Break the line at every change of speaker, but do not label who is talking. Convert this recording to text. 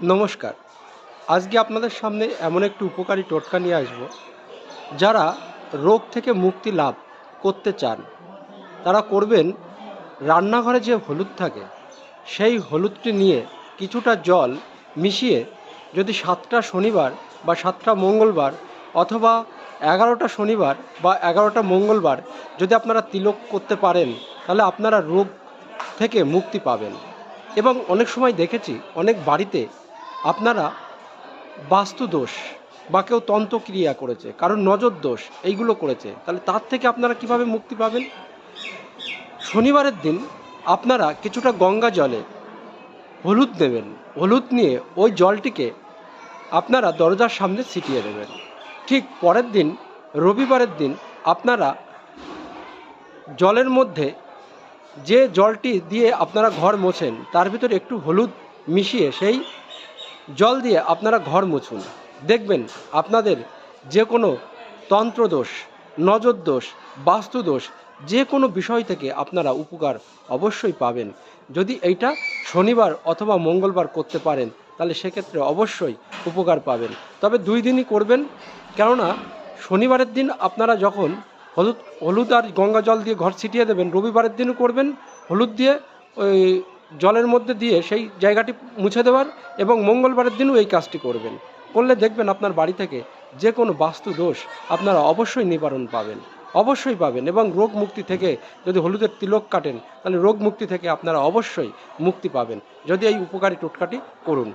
নমস্কার। আজকে আপনাদের সামনে এমন একটি উপকারী টোটকা নিয়ে আসব। যারা রোগ থেকে মুক্তি লাভ করতে চান তারা করবেন, রান্নাঘরে যে হলুদ থাকে সেই হলুদটি নিয়ে কিছুটা জল মিশিয়ে যদি 7টা শনিবার বা 7টা মঙ্গলবার অথবা 11টা শনিবার বা 11টা মঙ্গলবার যদি আপনারা তিলক করতে পারেন, তাহলে আপনারা রোগ থেকে মুক্তি পাবেন। এবং অনেক সময় দেখেছি অনেক বাড়িতে আপনারা বাস্তু দোষ বা কেউ তন্ত্রক্রিয়া করেছে, কারণ নজর দোষ এইগুলো করেছে, তাহলে তার থেকে আপনারা কিভাবে মুক্তি পাবেন? শনিবারের দিন আপনারা কিছুটা গঙ্গা জলে হলুদ নেবেন। হলুদ নিয়ে ওই জলটিকে আপনারা দরজার সামনে ছিটিয়ে দেবেন। ঠিক পরের দিন রবিবারের দিন আপনারা জলের মধ্যে যে জলটি দিয়ে আপনারা ঘর মোছেন তার ভিতরে একটু হলুদ মিশিয়ে সেই জল দিয়ে আপনারা ঘর মুছুন। দেখবেন আপনাদের যে কোনো তন্ত্রদোষ, নজর দোষ, বাস্তুদোষ, যে কোনো বিষয় থেকে আপনারা উপকার অবশ্যই পাবেন। যদি এইটা শনিবার অথবা মঙ্গলবার করতে পারেন তাহলে সেক্ষেত্রে অবশ্যই উপকার পাবেন। তবে 2 দিনই করবেন, কেননা শনিবারের দিন আপনারা যখন হলুদ হলুদ আর গঙ্গা জল দিয়ে ঘর ছিটিয়ে দেবেন, রবিবারের দিনও করবেন হলুদ দিয়ে ওই জলের মধ্যে দিয়ে সেই জায়গাটি মুছে দেওয়ার, এবং মঙ্গলবারের দিনও এই কাজটি করবেন। করলে দেখবেন আপনার বাড়ি থেকে যে কোনো বাস্তু দোষ আপনারা অবশ্যই নিবারণ পাবেন, অবশ্যই পাবেন। এবং রোগ মুক্তি থেকে যদি হলুদের তিলক কাটেন তাহলে রোগ মুক্তি থেকে আপনারা অবশ্যই মুক্তি পাবেন, যদি এই উপকারী টোটকাটি করুন।